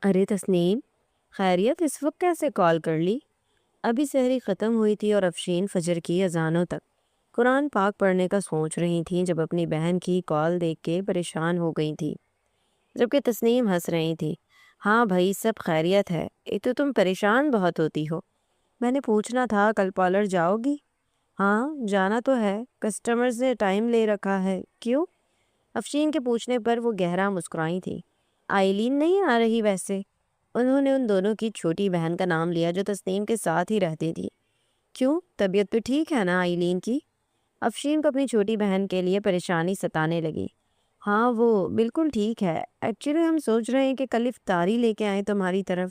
ارے تسنیم، خیریت؟ اس وقت کیسے کال کر لی؟ ابھی سحری ختم ہوئی تھی اور افشین فجر کی اذانوں تک قرآن پاک پڑھنے کا سوچ رہی تھیں جب اپنی بہن کی کال دیکھ کے پریشان ہو گئی تھی، جبکہ تسنیم ہنس رہی تھی۔ ہاں بھائی، سب خیریت ہے، ایک تو تم پریشان بہت ہوتی ہو۔ میں نے پوچھنا تھا کل پارلر جاؤ گی؟ ہاں جانا تو ہے، کسٹمرز نے ٹائم لے رکھا ہے۔ کیوں؟ افشین کے پوچھنے پر وہ گہرا مسکرائی تھی۔ آئلین نہیں آ رہی ویسے؟ انہوں نے ان دونوں کی چھوٹی بہن کا نام لیا جو تسنیم کے ساتھ ہی رہتی تھی۔ کیوں، طبیعت تو ٹھیک ہے نا آئلین کی؟ افشین کو اپنی چھوٹی بہن کے لیے پریشانی ستانے لگی۔ ہاں وہ بالکل ٹھیک ہے، ایکچولی ہم سوچ رہے ہیں کہ کل افطاری لے کے آئیں تمہاری طرف۔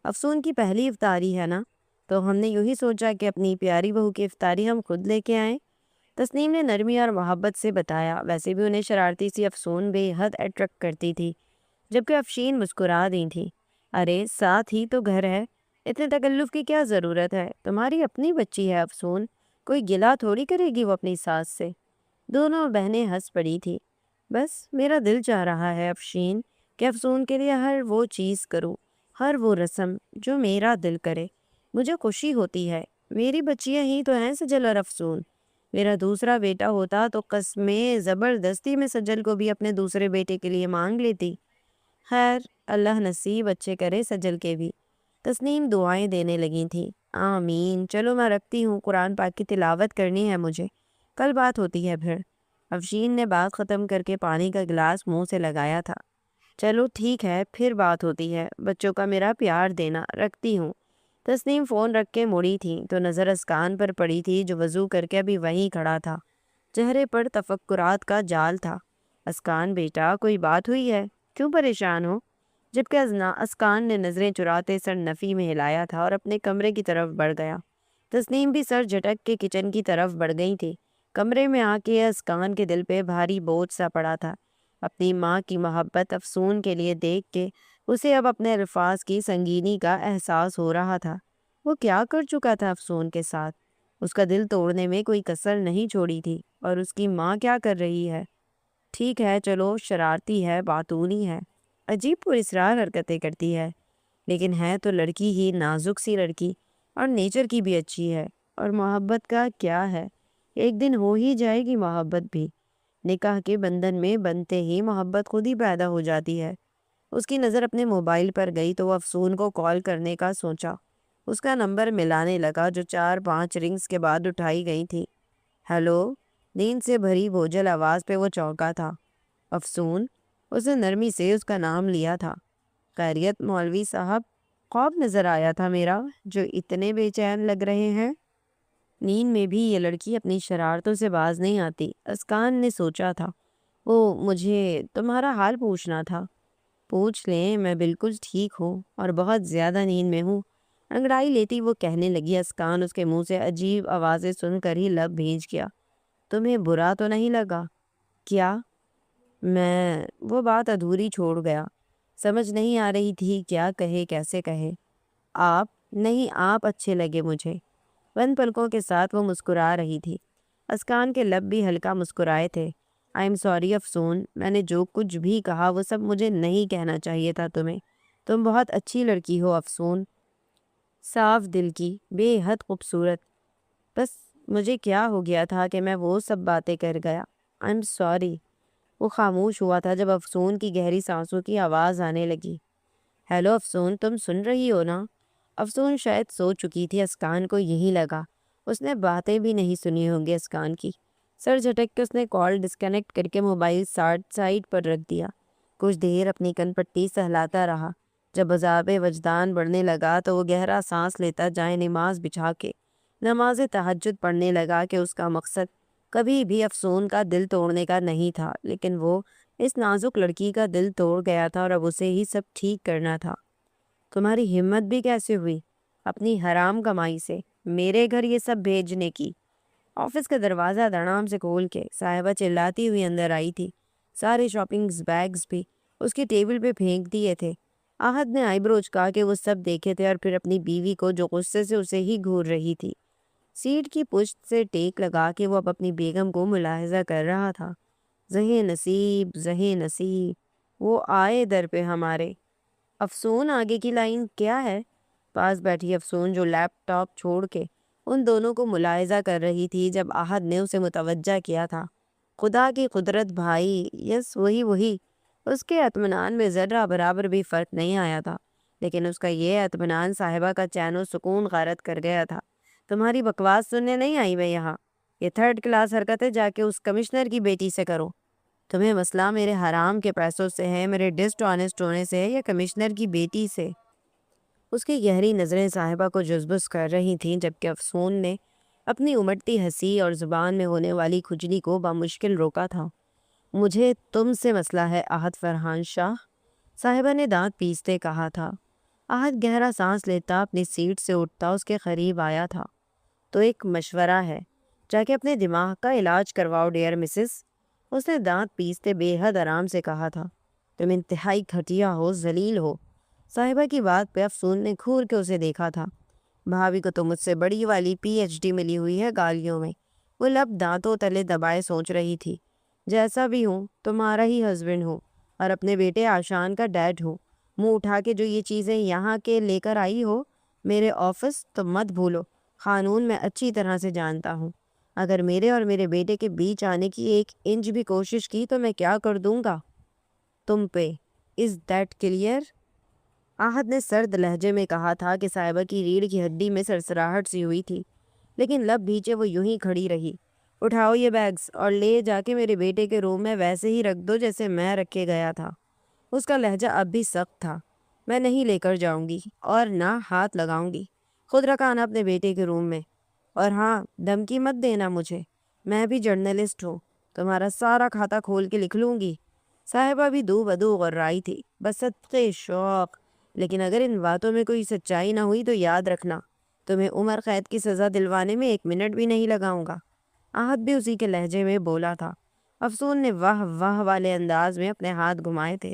افسون کی پہلی افطاری ہے نا، تو ہم نے یوں ہی سوچا کہ اپنی پیاری بہو کی افطاری ہم خود لے کے آئیں۔ تسنیم نے نرمی اور محبت سے بتایا۔ ویسے بھی انہیں شرارتی سی افسون بے حد اٹریکٹ کرتی تھی، جبکہ افشین مسکرا دی تھی۔ ارے ساتھ ہی تو گھر ہے، اتنے تکلف کی کیا ضرورت ہے؟ تمہاری اپنی بچی ہے افسون، کوئی گلا تھوڑی کرے گی وہ اپنی ساس سے۔ دونوں بہنیں ہنس پڑی تھی۔ بس میرا دل چاہ رہا ہے افشین کہ افسون کے لیے ہر وہ چیز کروں، ہر وہ رسم جو میرا دل کرے۔ مجھے خوشی ہوتی ہے، میری بچیاں ہی تو ہیں سجل اور افسون۔ میرا دوسرا بیٹا ہوتا تو قسمیں زبردستی میں سجل کو بھی اپنے دوسرے بیٹے کے لیے مانگ لیتی۔ خیر، اللہ نصیب اچھے کرے سجل کے بھی۔ تسنیم دعائیں دینے لگی تھیں۔ آمین۔ چلو میں رکھتی ہوں، قرآن پاک کی تلاوت کرنی ہے مجھے، کل بات ہوتی ہے پھر۔ افشین نے بات ختم کر کے پانی کا گلاس منہ سے لگایا تھا۔ چلو ٹھیک ہے، پھر بات ہوتی ہے، بچوں کا میرا پیار دینا، رکھتی ہوں۔ تسنیم فون رکھ کے مڑی تھی تو نظر اسکان پر پڑی تھی جو وضو کر کے ابھی وہیں کھڑا تھا۔ چہرے پر تفکرات کا جال تھا۔ اسکان بیٹا، کوئی بات ہوئی ہے؟ کیوں پریشان ہو؟ جبکہ اسکان نے نظریں چراتے سر نفی میں ہلایا تھا اور اپنے کمرے کی طرف بڑھ گیا۔ تسنیم بھی سر جھٹک کے کچن کی طرف بڑھ گئی تھی۔ کمرے میں آ کے اسکان کے دل پہ بھاری بوجھ سا پڑا تھا۔ اپنی ماں کی محبت افسون کے لیے دیکھ کے اسے اب اپنے الفاظ کی سنگینی کا احساس ہو رہا تھا۔ وہ کیا کر چکا تھا افسون کے ساتھ؟ اس کا دل توڑنے میں کوئی کسر نہیں چھوڑی تھی، اور اس کی ماں کیا کر رہی ہے؟ ٹھیک ہے چلو، شرارتی ہے، باتونی ہے، عجیب پر اسرار حرکتیں کرتی ہے، لیکن ہے تو لڑکی ہی، نازک سی لڑکی، اور نیچر کی بھی اچھی ہے۔ اور محبت کا کیا ہے، ایک دن ہو ہی جائے گی محبت بھی۔ نکاح کے بندھن میں بنتے ہی محبت خود ہی پیدا ہو جاتی ہے۔ اس کی نظر اپنے موبائل پر گئی تو وہ افسون کو کال کرنے کا سوچا۔ اس کا نمبر ملانے لگا جو 4-5 رنگز کے بعد اٹھائی گئی تھی۔ ہیلو؟ نیند سے بھری بوجھل آواز پہ وہ چونکا تھا۔ افسون؟ اس نے نرمی سے اس کا نام لیا تھا۔ خیریت مولوی صاحب؟ خواب نظر آیا تھا میرا جو اتنے بے چین لگ رہے ہیں؟ نیند میں بھی یہ لڑکی اپنی شرارتوں سے باز نہیں آتی، اسکان نے سوچا تھا۔ وہ مجھے تمہارا حال پوچھنا تھا۔ پوچھ لیں، میں بالکل ٹھیک ہوں اور بہت زیادہ نیند میں ہوں۔ انگڑائی لیتی وہ کہنے لگی۔ اسکان اس کے منہ سے عجیب آوازیں سن کر ہی لب بھیج گیا۔ تمہیں برا تو نہیں لگا؟ کیا؟ وہ بات ادھوری چھوڑ گیا۔ سمجھ نہیں آ رہی تھی کیا کہے، کیسے کہے۔ آپ نہیں، آپ اچھے لگے مجھے۔ بند پلکوں کے ساتھ وہ مسکرا رہی تھی۔ اسکان کے لب بھی ہلکا مسکرائے تھے۔ آئی ایم سوری افسون، میں نے جو کچھ بھی کہا وہ سب مجھے نہیں کہنا چاہیے تھا تمہیں۔ تم بہت اچھی لڑکی ہو افسون، صاف دل کی، بے حد خوبصورت۔ بس مجھے کیا ہو گیا تھا کہ میں وہ سب باتیں کر گیا۔ I am sorry. وہ خاموش ہوا تھا جب افسون کی گہری سانسوں کی آواز آنے لگی۔ ہیلو افسون، تم سن رہی ہو نا؟ افسون شاید سو چکی تھی، اسکان کو یہی لگا۔ اس نے باتیں بھی نہیں سنی ہوں گی اسکان کی۔ سر جھٹک کے اس نے کال ڈسکنیکٹ کر کے موبائل سائڈ پر رکھ دیا۔ کچھ دیر اپنی کن پٹی سہلاتا رہا۔ جب عذاب وجدان بڑھنے لگا تو وہ گہرا سانس لیتا جائے نماز بچھا کے نماز تہجد پڑھنے لگا کہ اس کا مقصد کبھی بھی افسون کا دل توڑنے کا نہیں تھا، لیکن وہ اس نازک لڑکی کا دل توڑ گیا تھا اور اب اسے ہی سب ٹھیک کرنا تھا۔ تمہاری ہمت بھی کیسے ہوئی اپنی حرام کمائی سے میرے گھر یہ سب بھیجنے کی؟ آفس کا دروازہ دڑام سے کھول کے صاحبہ چلاتی ہوئی اندر آئی تھی۔ سارے شاپنگ بیگز بھی اس کی ٹیبل پہ پھینک دیے تھے۔ آہد نے آئی برو اچکا کے وہ سب دیکھے تھے اور پھر اپنی بیوی کو جو غصے سے اسے ہی گھور رہی تھی۔ سیٹ کی پشت سے ٹیک لگا کے وہ اب اپنی بیگم کو ملاحظہ کر رہا تھا۔ زہیں نصیب، زہیں نصیب، وہ آئے در پہ ہمارے۔ افسون آگے کی لائن کیا ہے؟ پاس بیٹھی افسون جو لیپ ٹاپ چھوڑ کے ان دونوں کو ملاحظہ کر رہی تھی جب احد نے اسے متوجہ کیا تھا۔ خدا کی قدرت بھائی، یس وہی۔ اس کے اطمینان میں ذرہ برابر بھی فرق نہیں آیا تھا، لیکن اس کا یہ اطمینان صاحبہ کا چین و سکون غارت کر گیا تھا۔ تمہاری بکواس سننے نہیں آئی میں یہاں، یہ تھرڈ کلاس حرکتیں جا کے اس کمشنر کی بیٹی سے کرو۔ تمہیں مسئلہ میرے حرام کے پیسوں سے ہے، میرے ڈسٹ آنیسٹ ہونے سے ہے، یا کمشنر کی بیٹی سے؟ اس کی گہری نظریں صاحبہ کو جذبس کر رہی تھیں، جبکہ افسون نے اپنی امٹتی ہنسی اور زبان میں ہونے والی کھجلی کو بامشکل روکا تھا۔ مجھے تم سے مسئلہ ہے احد فرحان شاہ، صاحبہ نے دانت پیستے کہا تھا۔ احد گہرا سانس لیتا اپنی سیٹ سے اٹھتا اس کے قریب آیا تھا۔ تو ایک مشورہ ہے، جا کے اپنے دماغ کا علاج کرواؤ ڈیئر مسز، اس نے دانت پیستے بے حد آرام سے کہا تھا۔ تم انتہائی گھٹیا ہو، ذلیل ہو۔ صاحبہ کی بات پہ افسون نے گھور کے اسے دیکھا تھا۔ بھابھی کو تو مجھ سے بڑی والی PhD ملی ہوئی ہے گالیوں میں۔ وہ لب دانتوں تلے دبائے سوچ رہی تھی، جیسا بھی ہوں تمہارا ہی ہسبینڈ ہوں اور اپنے بیٹے آشان کا ڈیڈ ہوں۔ منہ اٹھا کے جو یہ چیزیں یہاں کے لے کر آئی ہو میرے آفس، تو مت بھولو قانون میں اچھی طرح سے جانتا ہوں۔ اگر میرے اور میرے بیٹے کے بیچ آنے کی ایک انچ بھی کوشش کی تو میں کیا کر دوں گا تم پہ۔ Is that clear? احد نے سرد لہجے میں کہا تھا کہ صاحبہ کی ریڑھ کی ہڈی میں سرسراہٹ سی ہوئی تھی، لیکن لب بھیچے وہ یوں ہی کھڑی رہی۔ اٹھاؤ یہ بیگز اور لے جا کے میرے بیٹے کے روم میں ویسے ہی رکھ دو جیسے میں رکھے گیا تھا۔ اس کا لہجہ اب بھی سخت تھا۔ میں نہیں لے کر جاؤں گی اور نہ ہاتھ لگاؤں گی، خود رکھا نا اپنے بیٹے کے روم میں۔ اور ہاں، دھمکی مت دینا مجھے، میں بھی جرنلسٹ ہوں، تمہارا سارا کھاتا کھول کے لکھ لوں گی۔ صاحبہ بھی دو بدو غرائی تھی، بس صدقے شوق، لیکن اگر ان باتوں میں کوئی سچائی نہ ہوئی تو یاد رکھنا تمہیں عمر قید کی سزا دلوانے میں 1 منٹ بھی نہیں لگاؤں گا۔ احد بھی اسی کے لہجے میں بولا تھا۔ افسون نے واہ واہ والے انداز میں اپنے ہاتھ گھمائے تھے۔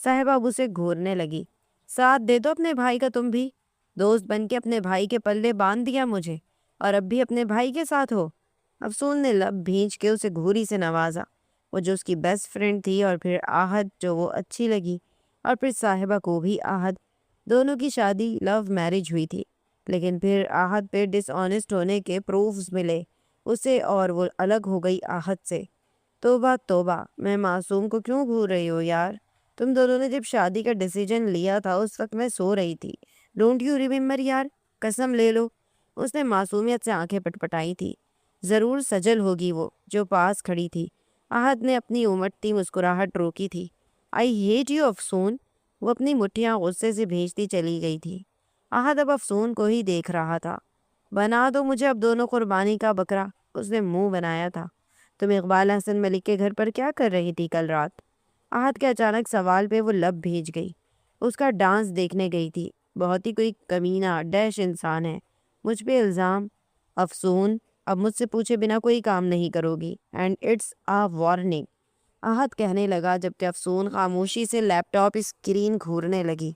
صاحبہ اب اسے گھورنے لگی۔ ساتھ دے دو اپنے بھائی کا تم بھی، دوست بن کے اپنے بھائی کے پلے باندھ دیا مجھے، اور اب بھی اپنے بھائی کے ساتھ ہو۔ افسون نے لب بھینچ کے اسے گھوری سے نوازا، وہ جو اس کی بیسٹ فرینڈ تھی، اور پھر احد جو وہ اچھی لگی، اور پھر صاحبہ کو بھی احد۔ دونوں کی شادی لو میرج ہوئی تھی، لیکن پھر احد پہ ڈس آنیسٹ ہونے کے پروفز ملے اسے، اور وہ الگ ہو گئی احد سے۔ توبہ توبہ، میں معصوم کو کیوں گھور رہی ہو یار؟ تم دونوں نے جب شادی کا ڈیسیجن لیا تھا اس وقت میں سو رہی تھی، ڈونٹ یو ریممبر یار؟ قسم لے لو۔ اس نے معصومیت سے آنکھیں پٹپٹائی تھی۔ ضرور سجل ہوگی وہ جو پاس کھڑی تھی۔ احد نے اپنی امٹتی مسکراہٹ روکی تھی۔ آئی ہیٹ یو افسون، وہ اپنی مٹھیاں غصے سے بھیجتی چلی گئی تھی۔ احد اب افسون کو ہی دیکھ رہا تھا۔ بنا دو مجھے اب دونوں قربانی کا بکرا، اس نے منہ بنایا تھا۔ تم اقبال حسن ملک کے گھر پر کیا کر رہی تھی کل رات؟ احد کے اچانک سوال پہ وہ لب بھیج گئی۔ اس کا ڈانس دیکھنے گئی تھی۔ بہت ہی کوئی کمینہ ڈیش انسان ہے، مجھ پہ الزام۔ افسون، اب مجھ سے پوچھے بنا کوئی کام نہیں کرو گی، اینڈ اٹس آ وارننگ، احد کہنے لگا، جبکہ افسون خاموشی سے لیپ ٹاپ اسکرین گھورنے لگی۔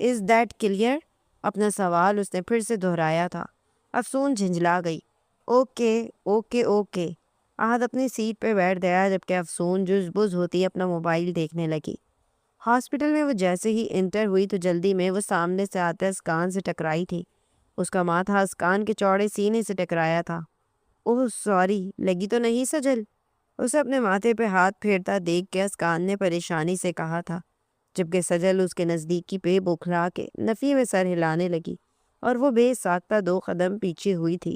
Is that clear? اپنا سوال اس نے پھر سے دہرایا تھا۔ افسون جھنجھلا گئی۔ Okay okay okay. احد اپنی سیٹ پہ بیٹھ گیا، جبکہ افسون جز بز ہوتی اپنا موبائل دیکھنے لگی۔ ہاسپٹل میں وہ جیسے ہی انٹر ہوئی تو جلدی میں وہ سامنے سے آتے اسکان سے ٹکرائی تھی۔ اس کا ماتھا اسکان کے چوڑے سینے سے ٹکرایا تھا۔ اوہ سوری، لگی تو نہیں سجل؟ اسے اپنے ماتھے پہ ہاتھ پھیرتا دیکھ کے اسکان نے پریشانی سے کہا تھا، جبکہ سجل اس کے نزدیکی پہ بوکھلا کے نفی میں سر ہلانے لگی، اور وہ بے ساختہ 2 قدم پیچھے ہوئی تھی۔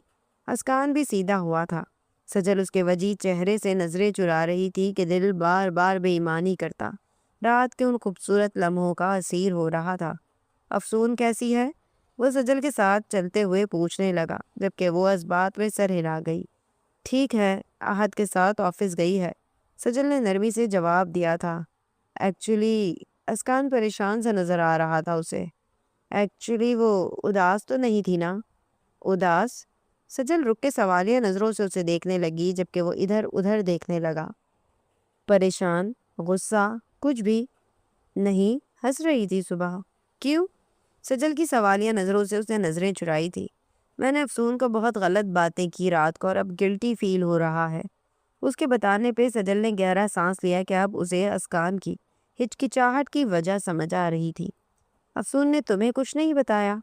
اسکان بھی سیدھا ہوا تھا۔ سجل اس کے وجی چہرے سے نظریں چرا رہی تھی کہ دل بار بار بے ایمانی کرتا، رات کے ان خوبصورت لمحوں کا اسیر ہو رہا تھا۔ افسون کیسی ہے؟ وہ سجل کے ساتھ چلتے ہوئے پوچھنے لگا، جبکہ وہ اس بات میں سر ہلا گئی۔ ٹھیک ہے، احد کے ساتھ آفس گئی ہے، سجل نے نرمی سے جواب دیا تھا۔ ایکچولی، اسکان پریشان سا نظر آ رہا تھا اسے۔ ایکچولی وہ اداس تو نہیں تھی نا؟ اداس؟ سجل رک کے سوالیہ نظروں سے اسے دیکھنے لگی، جبکہ وہ ادھر ادھر دیکھنے لگا۔ پریشان؟ غصہ؟ کچھ بھی نہیں، ہنس رہی تھی صبح۔ کیوں؟ سجل کی سوالیہ نظروں سے اس نے نظریں چرائی تھی۔ میں نے افسون کو بہت غلط باتیں کی رات کو، اور اب گلٹی فیل ہو رہا ہے۔ اس کے بتانے پہ سجل نے گہرا سانس لیا کہ اب اسے اسکان کی ہچکچاہٹ کی وجہ سمجھ آ رہی تھی۔ افسون نے تمہیں کچھ نہیں بتایا؟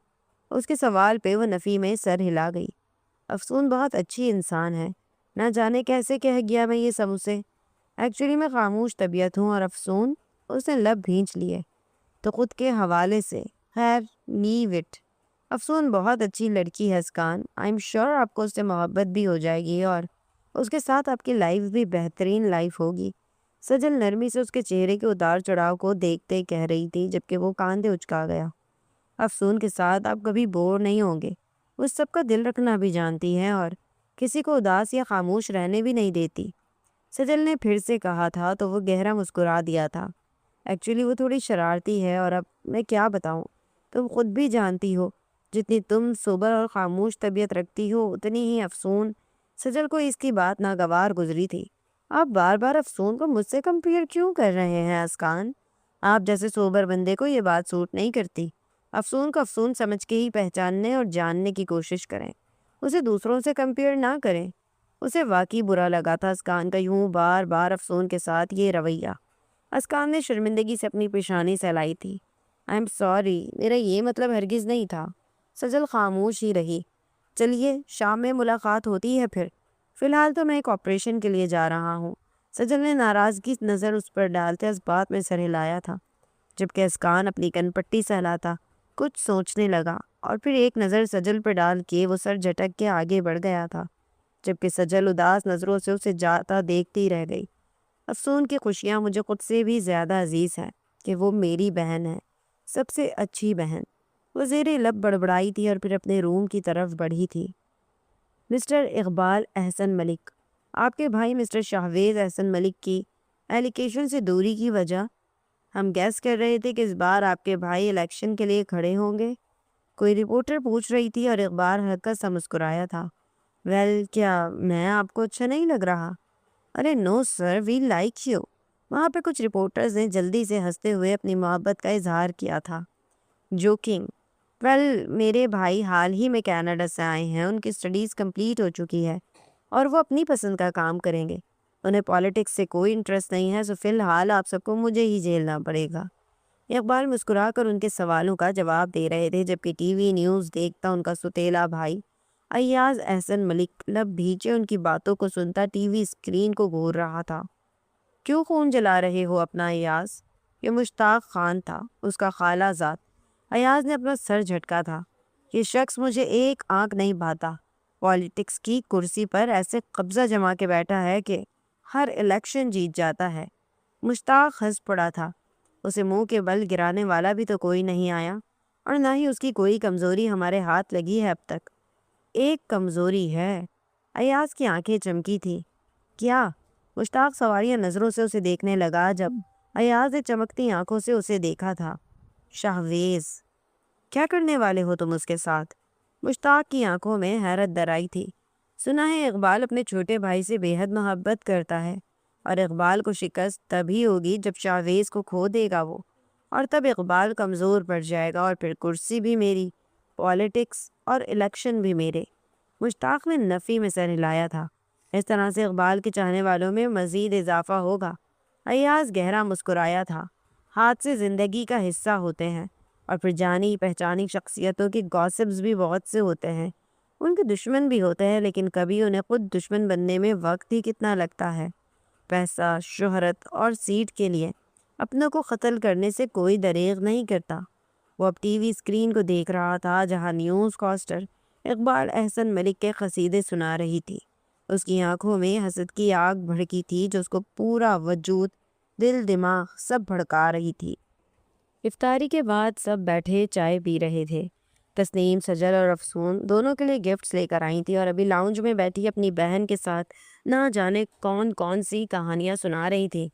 اس کے سوال پہ وہ نفی میں سر ہلا گئی۔ افسون بہت اچھی انسان ہے، نہ جانے کیسے کہہ گیا میں یہ سب اسے۔ ایکچولی میں خاموش طبیعت ہوں اور افسون، اس نے لب بھینچ لیے، تو خود کے حوالے سے خیر لیو اٹ۔ افسون بہت اچھی لڑکی ہے اسکان، آئی ایم شیور آپ کو اس سے محبت بھی ہو جائے گی اور اس کے ساتھ آپ کی لائف بھی بہترین لائف ہوگی۔ سجل نرمی سے اس کے چہرے کے اتار چڑھاؤ کو دیکھتے کہہ رہی تھی، جبکہ وہ کاندھے اچکا گیا۔ افسون کے ساتھ آپ کبھی بور نہیں ہوں گے، وہ سب کا دل رکھنا بھی جانتی ہے اور کسی کو اداس یا خاموش رہنے بھی نہیں دیتی۔ سجل نے پھر سے کہا تھا تو وہ گہرا مسکرا دیا تھا۔ ایکچولی وہ تھوڑی شرارتی ہے، اور اب میں کیا بتاؤں، تم خود بھی جانتی ہو، جتنی تم صبر اور خاموش طبیعت رکھتی ہو اتنی ہی افسون۔ سجل کو اس کی بات ناگوار گزری تھی۔ آپ بار بار افسون کو مجھ سے کمپیئر کیوں کر رہے ہیں اسکان؟ آپ جیسے سوبر بندے کو یہ بات سوٹ نہیں کرتی۔ افسون کو افسون سمجھ کے ہی پہچاننے اور جاننے کی کوشش کریں، اسے دوسروں سے کمپیئر نہ کریں۔ اسے واقعی برا لگا تھا اسکان کا یوں بار بار افسون کے ساتھ یہ رویہ۔ اسکان نے شرمندگی سے اپنی پیشانی سہلائی تھی۔ آئی ایم سوری، میرا یہ مطلب ہرگز نہیں تھا۔ سجل خاموش ہی رہی۔ چلیے شام میں ملاقات ہوتی ہے پھر، فی الحال تو میں ایک آپریشن کے لیے جا رہا ہوں۔ سجل نے ناراضگی نظر اس پر ڈالتے اس بات میں سر ہلایا تھا، جبکہ اسکان اپنی کن پٹی سہلاتا کچھ سوچنے لگا، اور پھر ایک نظر سجل پر ڈال کے وہ سر جھٹک کے آگے بڑھ گیا تھا، جبکہ سجل اداس نظروں سے اسے جاتا دیکھتی رہ گئی۔ افسون کی خوشیاں مجھے خود سے بھی زیادہ عزیز ہیں کہ وہ میری بہن ہے، سب سے اچھی بہن۔ وہ زیر لب بڑبڑائی تھی اور پھر اپنے روم کی طرف بڑھی تھی۔ مسٹر اقبال احسن ملک، آپ کے بھائی مسٹر شاہویز احسن ملک کی ایلیگیشن سے دوری کی وجہ؟ ہم گیس کر رہے تھے کہ اس بار آپ کے بھائی الیکشن کے لیے کھڑے ہوں گے، کوئی رپورٹر پوچھ رہی تھی، اور اقبال ہلکا سا مسکرایا تھا۔ ویل، کیا میں آپ کو اچھا نہیں لگ رہا؟ ارے نو سر، وی لائک یو۔ وہاں پہ کچھ رپورٹرز نے جلدی سے ہنستے ہوئے اپنی محبت کا اظہار کیا تھا۔ جوکنگ۔ ویل، میرے بھائی حال ہی میں کینیڈا سے آئے ہیں، ان کی اسٹڈیز کمپلیٹ ہو چکی ہے اور وہ اپنی پسند کا کام کریں گے۔ انہیں پالیٹکس سے کوئی انٹرسٹ نہیں ہے، سو فی الحال آپ سب کو مجھے ہی جھیلنا پڑے گا۔ اقبال مسکرا کر ان کے سوالوں کا جواب دے رہے تھے، جبکہ ٹی وی نیوز دیکھتا ان کا ستیلا بھائی ایاز احسن ملک لب بھیجے ان کی باتوں کو سنتا ٹی وی اسکرین کو گھور رہا تھا۔ کیوں خون جلا رہے ہو اپنا ایاز؟ یہ مشتاق خان تھا، اس کا خالہ زاد۔ ایاز نے اپنا سر جھٹکا تھا۔ یہ شخص مجھے ایک آنکھ نہیں بھاتا، پالیٹکس کی کرسی پر ایسے قبضہ جما کے بیٹھا ہے کہ ہر الیکشن جیت جاتا ہے۔ مشتاق ہنس پڑا تھا۔ اسے منہ کے بل گرانے والا بھی تو کوئی نہیں آیا، اور نہ ہی اس کی کوئی کمزوری ہمارے ہاتھ لگی ہے اب تک۔ ایک کمزوری ہے؟ ایاز کی آنکھیں چمکی تھی۔ کیا؟ مشتاق سواریہ نظروں سے اسے دیکھنے لگا جب ایاز نے چمکتی آنکھوں سے اسے دیکھا تھا۔ شاہویز، کیا کرنے والے ہو تم اس کے ساتھ؟ مشتاق کی آنکھوں میں حیرت در آئی تھی۔ سنا ہے اقبال اپنے چھوٹے بھائی سے بے حد محبت کرتا ہے، اور اقبال کو شکست تبھی ہوگی جب شاہویز کو کھو دے گا وہ، اور تب اقبال کمزور پڑ جائے گا، اور پھر کرسی بھی میری، پالیٹکس اور الیکشن بھی میرے۔ مشتاق نے نفی میں سر ہلایا تھا۔ اس طرح سے اقبال کے چاہنے والوں میں مزید اضافہ ہوگا۔ ایاز گہرا مسکرایا تھا۔ حادثے زندگی کا حصہ ہوتے ہیں، اور پھر جانی پہچانی شخصیتوں کی گاسپز بھی بہت سے ہوتے ہیں۔ ان کے دشمن بھی ہوتے ہیں، لیکن کبھی انہیں خود دشمن بننے میں وقت ہی کتنا لگتا ہے۔ پیسہ، شہرت اور سیٹ کے لیے اپنوں کو قتل کرنے سے کوئی دریغ نہیں کرتا۔ وہ اب ٹی وی اسکرین کو دیکھ رہا تھا، جہاں نیوز کاسٹر اقبال احسن ملک کے قصیدے سنا رہی تھی۔ اس کی آنکھوں میں حسد کی آگ بھڑکی تھی، جو اس کو پورا وجود، دل، دماغ سب بھڑکا رہی تھی۔ افطاری کے بعد سب بیٹھے چائے پی رہے تھے۔ تسنیم، سجل اور افسون دونوں کے لیے گفٹس لے کر آئی تھی، اور ابھی لاؤنج میں بیٹھی اپنی بہن کے ساتھ نہ جانے کون کون سی کہانیاں سنا رہی تھی۔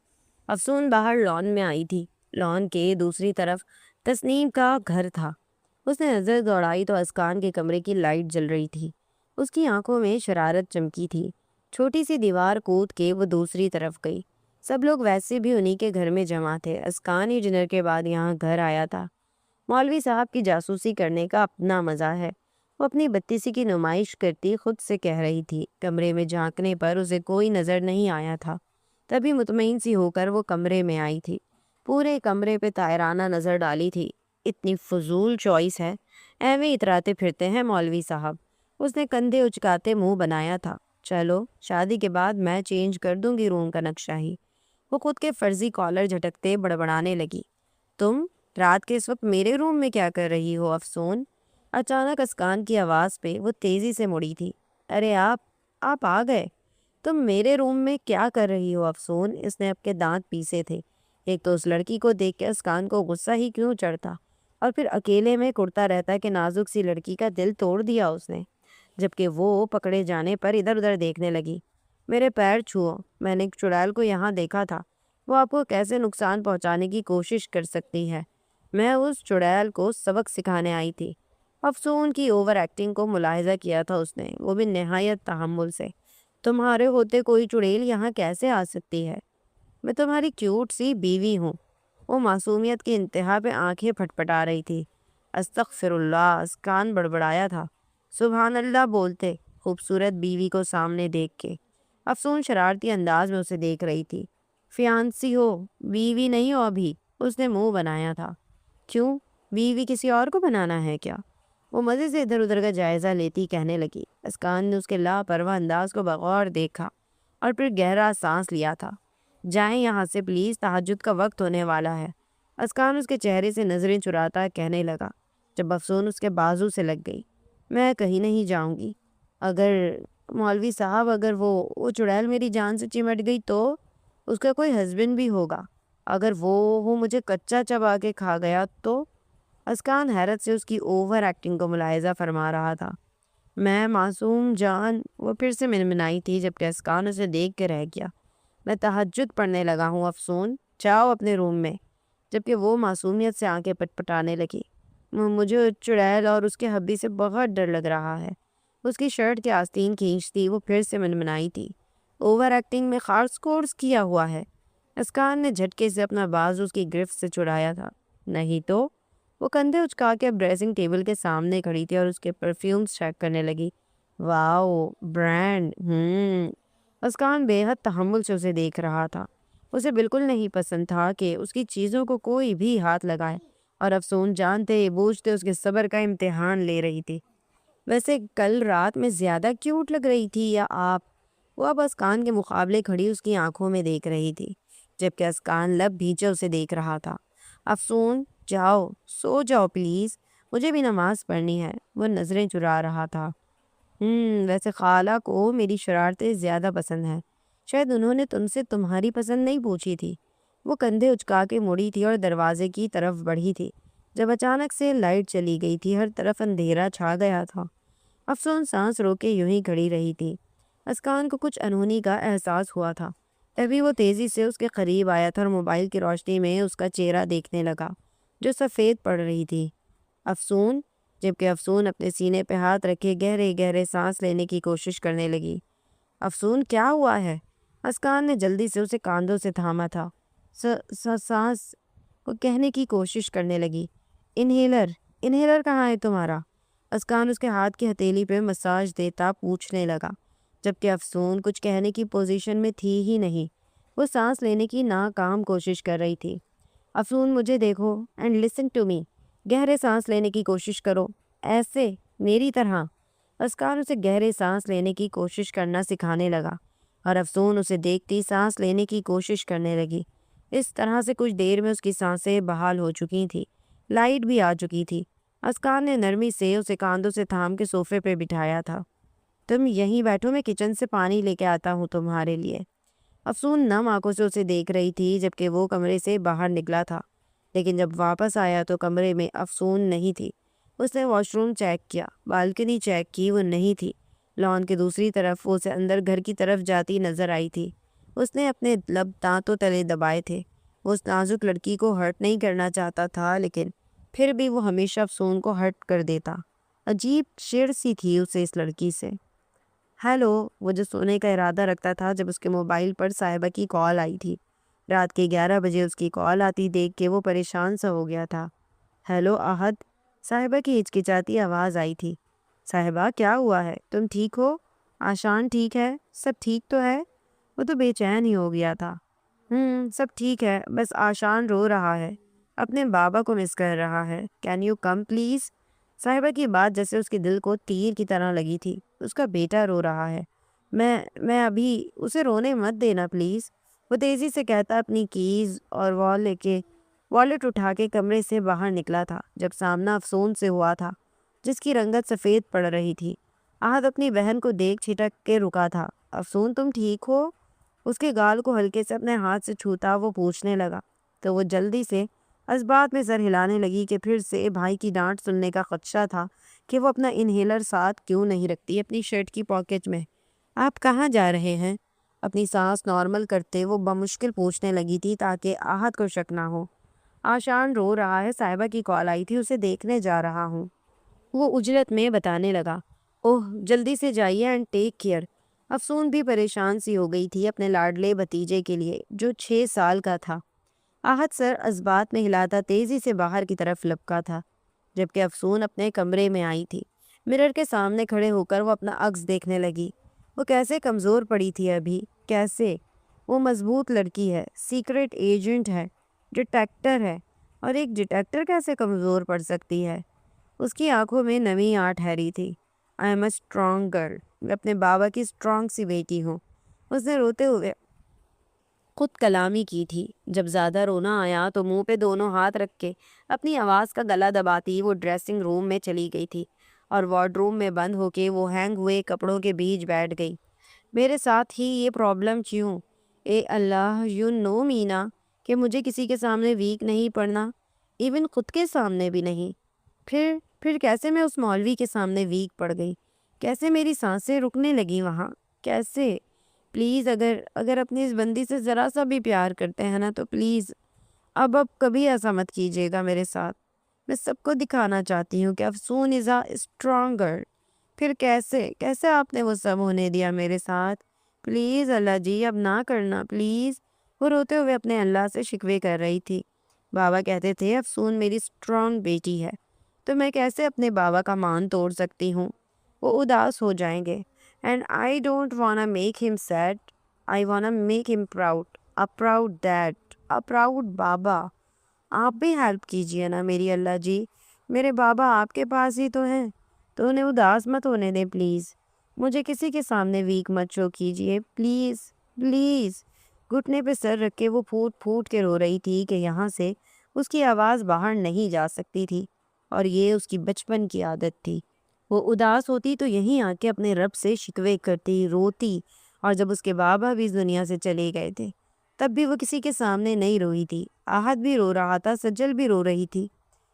افسون باہر لان میں آئی تھی۔ لان کے دوسری طرف تسنیم کا گھر تھا۔ اس نے نظر دوڑائی تو اسکان کے کمرے کی لائٹ جل رہی تھی۔ اس کی آنکھوں میں شرارت چمکی تھی۔ چھوٹی سی دیوار کود کے وہ دوسری طرف گئی۔ سب لوگ ویسے بھی انہی کے گھر میں جمع تھے۔ اسکان ہی ڈنر کے بعد یہاں گھر آیا تھا۔ مولوی صاحب کی جاسوسی کرنے کا اپنا مزہ ہے، وہ اپنی بتیسی کی نمائش کرتی خود سے کہہ رہی تھی۔ کمرے میں جھانکنے پر اسے کوئی نظر نہیں آیا تھا، تبھی مطمئن سی ہو کر وہ کمرے میں آئی تھی۔ پورے کمرے پہ طائرانہ نظر ڈالی تھی۔ اتنی فضول چوائس ہے، ایویں اتراتے پھرتے ہیں مولوی صاحب۔ اس نے کندھے اچکاتے منہ بنایا تھا۔ چلو شادی کے بعد میں چینج کر دوں گی روم کا نقشہ ہی۔ وہ خود کے فرضی کالر جھٹکتے بڑبڑانے لگی۔ تم رات کے اس وقت میرے روم میں کیا کر رہی ہو افسون؟ اچانک اسکان کی آواز پہ وہ تیزی سے مڑی تھی۔ ارے آپ آ گئے؟ تم میرے روم میں کیا کر رہی ہو افسون؟ اس نے اب کے دانت پیسے تھے۔ ایک تو اس لڑکی کو دیکھ کے اسکان کو غصہ ہی کیوں چڑھتا، اور پھر اکیلے میں کرتا رہتا کہ نازک سی لڑکی کا دل توڑ دیا اس نے۔ جبکہ وہ پکڑے جانے پر ادھر ادھر دیکھنے لگی۔ میرے پیر چھوؤ، میں نے ایک چڑیل کو یہاں دیکھا تھا، وہ آپ کو کیسے نقصان پہنچانے کی کوشش کر سکتی ہے۔ میں اس چڑیل کو سبق سکھانے آئی تھی۔ افسون کی اوور ایکٹنگ کو ملاحظہ کیا تھا اس نے، وہ بھی نہایت تحمل سے۔ تمہارے ہوتے کوئی چڑیل یہاں کیسے آ سکتی ہے؟ میں تمہاری کیوٹ سی بیوی ہوں۔ وہ معصومیت کی انتہا پہ آنکھیں پھٹپٹا رہی تھی۔ استغفر اللہ، اسکان بڑبڑایا تھا۔ سبحان اللہ بولتے، خوبصورت بیوی کو سامنے دیکھ کے۔ افسون شرارتی انداز میں اسے دیکھ رہی تھی۔ فیانسی ہو، بیوی نہیں ہو ابھی، اس نے منہ بنایا تھا۔ کیوں، بیوی کسی اور کو بنانا ہے کیا؟ وہ مزے سے ادھر ادھر کا جائزہ لیتی کہنے لگی۔ اسکان نے اس کے لاپرواہ انداز کو بغور دیکھا اور پھر گہرا سانس لیا تھا۔ جائیں یہاں سے پلیز، تہجد کا وقت ہونے والا ہے۔ اسکان اس کے چہرے سے نظریں چراتا کہنے لگا، جب افسون اس کے بازو سے لگ گئی۔ میں کہیں نہیں جاؤں گی۔ اگر مولوی صاحب، اگر وہ چڑیل میری جان سے چمٹ گئی تو اس کا کوئی ہسبینڈ بھی ہوگا۔ اگر وہ مجھے کچا چبا کے کھا گیا تو؟ اسکان حیرت سے اس کی اوور ایکٹنگ کو ملاحظہ فرما رہا تھا۔ میں معصوم جان، وہ پھر سے منمنائی تھی جبکہ اسکان اسے دیکھ کے رہ گیا۔ میں تہجد پڑھنے لگا ہوں افسون، جاؤ اپنے روم میں۔ جبکہ وہ معصومیت سے آنکھیں پٹپٹانے لگی۔ مجھے چڑیل اور اس کے ہبی سے بہت ڈر لگ رہا ہے۔ اس کی شرٹ کے آستین کھینچتی وہ پھر سے منمنائی تھی۔ اوور ایکٹنگ میں خاص کورس کیا ہوا ہے۔ اسکان نے جھٹکے سے اپنا بازو اس کی گرفت سے چھڑایا تھا۔ نہیں تو؟ وہ کندھے اچکا کے ڈریسنگ ٹیبل کے سامنے کھڑی تھی اور اس کے پرفیومز چیک کرنے لگی۔ واو، برانڈ، اسکان بے حد تحمل سے اسے دیکھ رہا تھا۔ اسے بالکل نہیں پسند تھا کہ اس کی چیزوں کو کوئی بھی ہاتھ لگائے، اور افسون جانتے بوجھتے اس کے صبر کا امتحان لے رہی تھی۔ ویسے کل رات میں زیادہ کیوٹ لگ رہی تھی یا آپ؟ وہ اب اسکان کے مقابلے کھڑی اس کی آنکھوں میں دیکھ رہی تھی، جبکہ اسکان لب بھیجے اسے دیکھ رہا تھا۔ افسون جاؤ، سو جاؤ پلیز، مجھے بھی نماز پڑھنی ہے۔ وہ نظریں چرا رہا تھا۔ ویسے خالہ کو میری شرارتیں زیادہ پسند ہیں، شاید انہوں نے تم سے تمہاری پسند نہیں پوچھی تھی۔ وہ کندھے اچکا کے مڑی تھی اور دروازے کی طرف بڑھی تھی جب اچانک سے لائٹ چلی گئی تھی۔ ہر طرف اندھیرا چھا گیا تھا۔ افسون سانس روکے یوں ہی کھڑی رہی تھی۔ اسکان کو کچھ انہونی کا احساس ہوا تھا۔ ابھی وہ تیزی سے اس کے قریب آیا تھا اور موبائل کی روشنی میں اس کا چہرہ دیکھنے لگا جو سفید پڑ رہی تھی۔ افسون، جبکہ افسون اپنے سینے پہ ہاتھ رکھے گہرے گہرے سانس لینے کی کوشش کرنے لگی۔ افسون کیا ہوا ہے؟ اسکان نے جلدی سے اسے کاندھوں سے تھاما تھا۔ سانس، وہ کہنے کی کوشش کرنے لگی۔ انہیلر کہاں ہے تمہارا؟ اسکان اس کے ہاتھ کی ہتھیلی پہ مساج دیتا پوچھنے لگا، جبکہ افسون کچھ کہنے کی پوزیشن میں تھی ہی نہیں۔ وہ سانس لینے کی ناکام کوشش کر رہی تھی۔ افسون مجھے دیکھو اینڈ لسن ٹو می، گہرے سانس لینے کی کوشش کرو، ایسے میری طرح۔ اسکان اسے گہرے سانس لینے کی کوشش کرنا سکھانے لگا اور افسون اسے دیکھتی سانس لینے کی کوشش کرنے لگی۔ اس طرح سے کچھ دیر میں اس کی سانسیں بحال ہو چکی تھی، لائٹ بھی آ چکی تھی۔ اسکان نے نرمی سے اسے کاندھوں سے تھام کے صوفے پہ بٹھایا تھا۔ تم یہیں بیٹھو، میں کچن سے پانی لے کے آتا ہوں تمہارے لیے۔ افسون نم آنکھوں سے اسے دیکھ رہی تھی جبکہ وہ کمرے سے باہر نکلا تھا، لیکن جب واپس آیا تو کمرے میں افسون نہیں تھی۔ اس نے واش روم چیک کیا، بالکنی چیک کی، وہ نہیں تھی۔ لان کے دوسری طرف وہ اسے اندر گھر کی طرف جاتی نظر آئی تھی۔ اس نے اپنے لب دانتوں تلے دبائے تھے۔ وہ اس نازک لڑکی کو ہرٹ نہیں کرنا چاہتا تھا، لیکن پھر بھی وہ ہمیشہ افسون کو ہرٹ کر دیتا۔ عجیب چڑ سی تھی اسے اس لڑکی سے۔ ہیلو، وہ جو سونے کا ارادہ رکھتا تھا جب اس کے موبائل پر صاحبہ کی کال آئی تھی۔ رات کے 11 بجے اس کی کال آتی دیکھ کے وہ پریشان سا ہو گیا تھا۔ ہیلو احد، صاحبہ کی ہچکچاتی آواز آئی تھی۔ صاحبہ کیا ہوا ہے، تم ٹھیک ہو؟ آشان ٹھیک ہے، سب ٹھیک تو ہے؟ وہ تو بے چین ہی ہو گیا تھا۔ سب ٹھیک ہے، بس آشان رو رہا ہے۔ اپنے بابا کو مس کر رہا ہے. Can you come please? صاحبہ کی بات جیسے اس کے دل کو تیر کی طرح لگی تھی. اس کا بیٹا رو رہا ہے. میں ابھی اسے رونے مت دینا پلیز. وہ تیزی سے کہتا اپنی کیز اور والٹ اٹھا کے کمرے سے باہر نکلا تھا جب سامنا افسون سے ہوا تھا جس کی رنگت سفید پڑ رہی تھی. احد اپنی بہن کو دیکھ چھٹک کے رکا تھا. افسون تم ٹھیک ہو؟ اس کے گال کو ہلکے سے اپنے ہاتھ سے چھوتا وہ پوچھنے لگا تو وہ جلدی سے اس بات میں سر ہلانے لگی کہ پھر سے بھائی کی ڈانٹ سننے کا خدشہ تھا کہ وہ اپنا انہیلر ساتھ کیوں نہیں رکھتی اپنی شرٹ کی پاکٹ میں. آپ کہاں جا رہے ہیں؟ اپنی سانس نارمل کرتے وہ بمشکل پوچھنے لگی تھی تاکہ احد کو شک نہ ہو. آشان رو رہا ہے. صاحبہ کی کال آئی تھی, اسے دیکھنے جا رہا ہوں. وہ اجلت میں بتانے لگا. اوہ جلدی سے جائیے اینڈ ٹیک کیئر. افسون بھی پریشان سی ہو گئی تھی اپنے لاڈلے بھتیجے کے لیے جو 6 سال کا تھا. احد سر اس بات میں ہلاتا تیزی سے باہر کی طرف لپکا تھا جبکہ افسون اپنے کمرے میں آئی تھی. مرر کے سامنے کھڑے ہو کر وہ اپنا عکس دیکھنے لگی. وہ کیسے کمزور پڑی تھی ابھی, کیسے. وہ مضبوط لڑکی ہے, سیکرٹ ایجنٹ ہے, ڈیٹیکٹر ہے, اور ایک ڈیٹیکٹر کیسے کمزور پڑ سکتی ہے. اس کی آنکھوں میں نمی آ ٹھہری تھی. I am a strong girl. میں اپنے بابا کی اسٹرانگ سی بیٹی ہوں. اس نے روتے ہوئے خود کلامی کی تھی. جب زیادہ رونا آیا تو منہ پہ دونوں ہاتھ رکھ کے اپنی آواز کا گلا دباتی وہ ڈریسنگ روم میں چلی گئی تھی اور وارڈ روم میں بند ہو کے وہ ہینگ ہوئے کپڑوں کے بیچ بیٹھ گئی. میرے ساتھ ہی یہ پرابلم کیوں؟ اے اللہ, یو نو مینا کہ مجھے کسی کے سامنے ویک نہیں پڑنا, ایون خود کے سامنے بھی نہیں. پھر کیسے میں اس مولوی کے سامنے ویک پڑ گئی؟ کیسے میری سانسیں رکنے لگی وہاں؟ کیسے؟ پلیز اگر اپنی اس بندی سے ذرا سا بھی پیار کرتے ہیں نا تو پلیز اب کبھی ایسا مت کیجیے گا میرے ساتھ. میں سب کو دکھانا چاہتی ہوں کہ افسون از اے اسٹرانگر. پھر کیسے آپ نے وہ سب ہونے دیا میرے ساتھ؟ پلیز اللہ جی اب نہ کرنا پلیز. وہ روتے ہوئے اپنے اللہ سے شکوے کر رہی تھی. بابا کہتے تھے افسون میری اسٹرانگ بیٹی ہے تو میں کیسے اپنے بابا کا مان توڑ سکتی ہوں؟ وہ اداس ہو جائیں گے. And I don't wanna make him sad, I wanna make him proud. A proud dad, a proud بابا. آپ بھی ہیلپ کیجیے نا میری اللہ جی. میرے بابا آپ کے پاس ہی تو ہیں تو انہیں اداس مت ہونے دیں پلیز. مجھے کسی کے سامنے ویک مت شو کیجیے پلیز پلیز. گھٹنے پہ سر رکھ کے وہ پھوٹ پھوٹ کے رو رہی تھی کہ یہاں سے اس کی آواز باہر نہیں جا سکتی تھی اور یہ اس کی بچپن کی عادت تھی. وہ اداس ہوتی تو یہیں آ کے اپنے رب سے شکوے کرتی, روتی, اور جب اس کے بابا بھی اس دنیا سے چلے گئے تھے تب بھی وہ کسی کے سامنے نہیں روئی تھی. احد بھی رو رہا تھا, سجل بھی رو رہی تھی,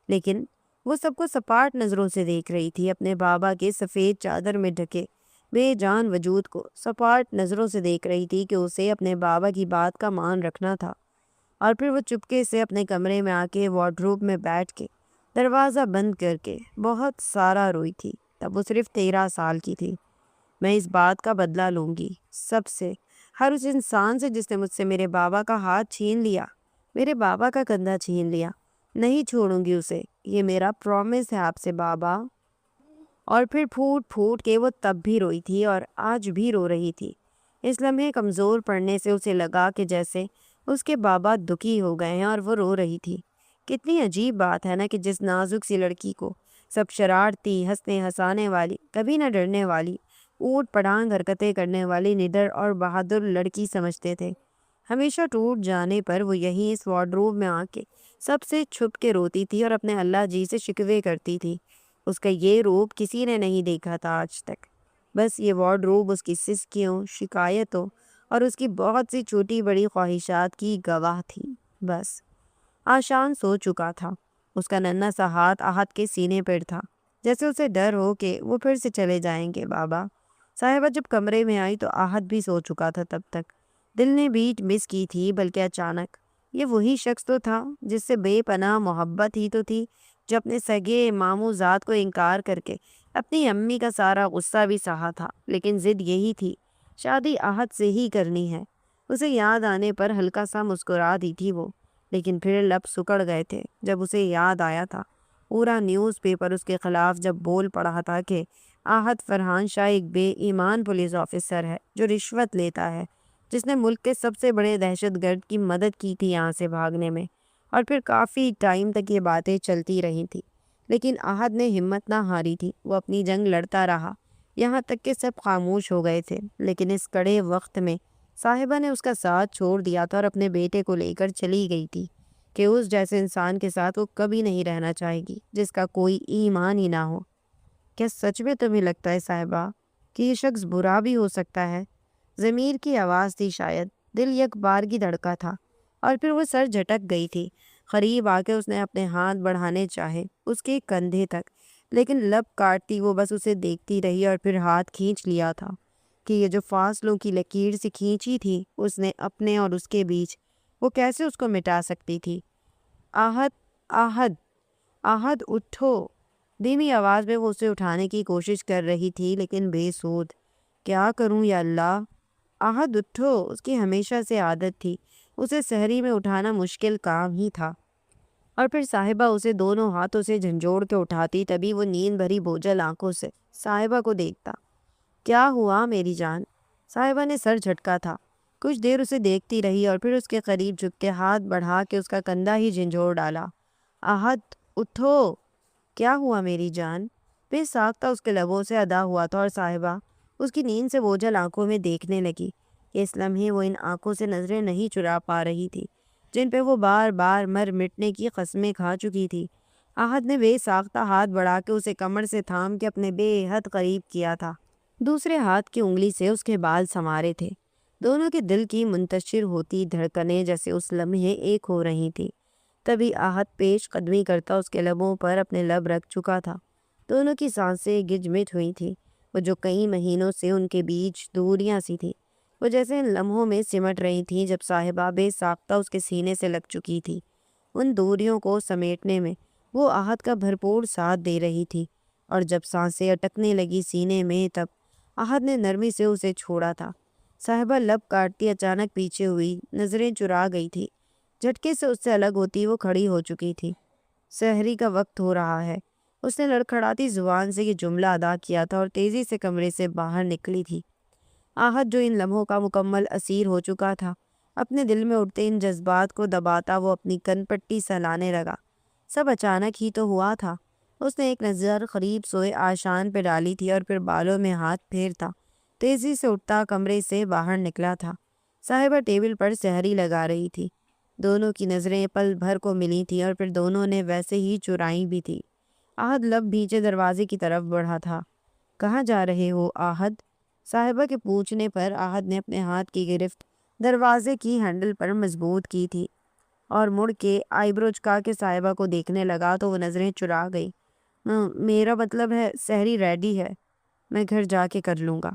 لیکن وہ سب کو سپاٹ نظروں سے دیکھ رہی تھی. اپنے بابا کے سفید چادر میں ڈھکے بے جان وجود کو سپاٹ نظروں سے دیکھ رہی تھی کہ اسے اپنے بابا کی بات کا مان رکھنا تھا. اور پھر وہ چپکے سے اپنے کمرے میں آ کے وارڈروب میں بیٹھ کے دروازہ بند کر کے بہت سارا روئی تھی. تب وہ صرف 13 سال کی تھی. میں اس بات کا بدلہ لوں گی سب سے, ہر اس انسان سے جس نے مجھ سے میرے بابا کا ہاتھ چھین لیا, میرے بابا کا کندھا چھین لیا. نہیں چھوڑوں گی اسے, یہ میرا پرومس ہے آپ سے بابا. اور پھر پھوٹ پھوٹ کے وہ تب بھی روئی تھی اور آج بھی رو رہی تھی. اس لمحے کمزور پڑنے سے اسے لگا کہ جیسے اس کے بابا دکھی ہو گئے ہیں اور وہ رو رہی تھی. کتنی عجیب بات ہے نا کہ جس نازک سی لڑکی کو سب شرارتی, ہنسنے ہنسانے والی, کبھی نہ ڈرنے والی, اوٹ پڑانگ حرکتیں کرنے والی نڈر اور بہادر لڑکی سمجھتے تھے, ہمیشہ ٹوٹ جانے پر وہ یہیں اس وارڈروب میں آ کے سب سے چھپ کے روتی تھی اور اپنے اللہ جی سے شکوے کرتی تھی. اس کا یہ روپ کسی نے نہیں دیکھا تھا آج تک. بس یہ وارڈروب اس کی سسکیوں, شکایتوں اور اس کی بہت سی چھوٹی بڑی خواہشات کی گواہ تھی. بس آشان سو چکا تھا. اس کا ننھا سا ہاتھ احد کے سینے پر تھا, جیسے اسے ڈر ہو کہ وہ پھر سے چلے جائیں گے بابا. صاحبہ جب کمرے میں آئی تو احد بھی سو چکا تھا تب تک. دل نے بیٹ مس کی تھی, بلکہ اچانک یہ وہی شخص تو تھا جس سے بے پناہ محبت ہی تو تھی, جو اپنے سگے ماموں ذات کو انکار کر کے اپنی امی کا سارا غصہ بھی سہا تھا. لیکن ضد یہی تھی, شادی احد سے ہی کرنی ہے. اسے یاد آنے پر ہلکا سا مسکرا دی تھی وہ, لیکن پھر لب سکڑ گئے تھے جب اسے یاد آیا تھا پورا نیوز پیپر اس کے خلاف جب بول پڑا تھا کہ احد فرحان شاہ ایک بے ایمان پولیس آفیسر ہے جو رشوت لیتا ہے, جس نے ملک کے سب سے بڑے دہشت گرد کی مدد کی تھی یہاں سے بھاگنے میں, اور پھر کافی ٹائم تک یہ باتیں چلتی رہی تھیں، لیکن احد نے ہمت نہ ہاری تھی۔ وہ اپنی جنگ لڑتا رہا، یہاں تک کہ سب خاموش ہو گئے تھے۔ لیکن اس کڑے وقت میں صاحبہ نے اس کا ساتھ چھوڑ دیا تھا اور اپنے بیٹے کو لے کر چلی گئی تھی کہ اس جیسے انسان کے ساتھ وہ کبھی نہیں رہنا چاہے گی جس کا کوئی ایمان ہی نہ ہو۔ کیا سچ میں تمہیں لگتا ہے صاحبہ کہ یہ شخص برا بھی ہو سکتا ہے؟ ضمیر کی آواز تھی شاید، دل یک بار کی دھڑکا تھا، اور پھر وہ سر جھٹک گئی تھی۔ قریب آ کے اس نے اپنے ہاتھ بڑھانے چاہے اس کے کندھے تک، لیکن لب کاٹتی وہ بس اسے دیکھتی رہی اور پھر ہاتھ کھینچ لیا تھا کہ یہ جو فاصلوں کی لکیر سے کھینچی تھی اس نے اپنے اور اس کے بیچ، وہ کیسے اس کو مٹا سکتی تھی؟ آہد، آہد، آہد اٹھو! دھیمی آواز میں وہ اسے اٹھانے کی کوشش کر رہی تھی لیکن بے سود۔ کیا کروں یا اللہ؟ آہد اٹھو! اس کی ہمیشہ سے عادت تھی، اسے سحری میں اٹھانا مشکل کام ہی تھا، اور پھر صاحبہ اسے دونوں ہاتھوں سے جھنجھوڑ کے اٹھاتی، تبھی وہ نیند بھری بوجھل آنکھوں سے صاحبہ کو دیکھتا۔ کیا ہوا میری جان؟ صاحبہ نے سر جھٹکا تھا، کچھ دیر اسے دیکھتی رہی اور پھر اس کے قریب جھک کے ہاتھ بڑھا کے اس کا کندھا ہی جھنجھوڑ ڈالا۔ آہد اٹھو! کیا ہوا میری جان؟ بے ساختہ اس کے لبوں سے ادا ہوا تھا اور صاحبہ اس کی نیند سے بوجھل آنکھوں میں دیکھنے لگی۔ اس لمحے وہ ان آنکھوں سے نظریں نہیں چرا پا رہی تھی جن پہ وہ بار بار مر مٹنے کی قسمیں کھا چکی تھی۔ آہد نے بے ساختہ ہاتھ بڑھا کے اسے کمر سے تھام کے اپنے بے حد قریب کیا تھا، دوسرے ہاتھ کی انگلی سے اس کے بال سنوارے تھے۔ دونوں کے دل کی منتشر ہوتی دھڑکنیں جیسے اس لمحے ایک ہو رہی تھی۔ تبھی آہد پیش قدمی کرتا اس کے لبوں پر اپنے لب رکھ چکا تھا۔ دونوں کی سانسیں گج مٹ ہوئی تھیں، وہ جو کئی مہینوں سے ان کے بیچ دوریاں سی تھی، وہ جیسے ان لمحوں میں سمٹ رہی تھیں جب صاحبہ بے ساختہ اس کے سینے سے لگ چکی تھی۔ ان دوریوں کو سمیٹنے میں وہ آہد کا بھرپور ساتھ دے رہی تھی، اور جب سانسیں اٹکنے لگی سینے میں تب آہد نے نرمی سے اسے چھوڑا تھا۔ صاحبہ لب کاٹتی اچانک پیچھے ہوئی، نظریں چرا گئی تھی۔ جھٹکے سے اس سے الگ ہوتی وہ کھڑی ہو چکی تھی۔ سحری کا وقت ہو رہا ہے، اس نے لڑکھڑاتی زبان سے یہ جملہ ادا کیا تھا اور تیزی سے کمرے سے باہر نکلی تھی۔ آہد جو ان لمحوں کا مکمل اسیر ہو چکا تھا، اپنے دل میں اٹھتے ان جذبات کو دباتا وہ اپنی کن پٹی سہلانے لگا۔ سب اچانک ہی تو ہوا تھا۔ اس نے ایک نظر قریب سوئے آشان پہ ڈالی تھی اور پھر بالوں میں ہاتھ پھیرتا تیزی سے اٹھتا کمرے سے باہر نکلا تھا۔ صاحبہ ٹیبل پر سحری لگا رہی تھی۔ دونوں کی نظریں پل بھر کو ملی تھیں اور پھر دونوں نے ویسے ہی چرائی بھی تھی۔ آہد لب بھیجے دروازے کی طرف بڑھا تھا۔ کہاں جا رہے ہو آہد؟ صاحبہ کے پوچھنے پر آہد نے اپنے ہاتھ کی گرفت دروازے کی ہینڈل پر مضبوط کی تھی اور مڑ کے آئی برو جھکا کے صاحبہ کو دیکھنے لگا تو وہ نظریں چرا گئی۔ میرا مطلب ہے سحری ریڈی ہے، میں گھر جا کے کر لوں گا۔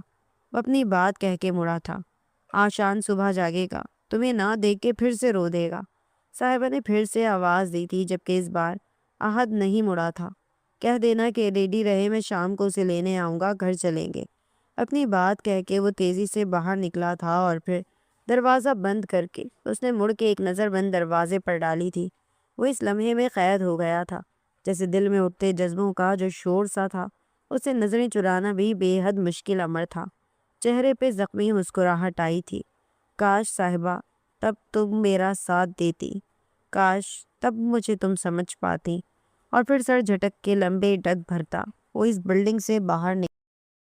وہ اپنی بات کہہ کے مڑا تھا۔ آشان صبح جاگے گا، تمہیں نہ دیکھ کے پھر سے رو دے گا، صاحبہ نے پھر سے آواز دی تھی، جبکہ اس بار آہد نہیں مڑا تھا۔ کہہ دینا کہ ریڈی رہے، میں شام کو اسے لینے آؤں گا، گھر چلیں گے۔ اپنی بات کہہ کے وہ تیزی سے باہر نکلا تھا اور پھر دروازہ بند کر کے اس نے مڑ کے ایک نظر بند دروازے پر ڈالی تھی۔ وہ اس لمحے میں قید ہو گیا تھا، جیسے دل میں اٹھتے جذبوں کا جو شور سا تھا اسے نظریں چرانا بھی بے حد مشکل امر تھا۔ چہرے پہ زخمی مسکراہٹ آئی تھی۔ کاش صاحبہ تب تم میرا ساتھ دیتی، کاش تب مجھے تم سمجھ پاتی۔ اور پھر سر جھٹک کے لمبے ڈگ بھرتا وہ اس بلڈنگ سے باہر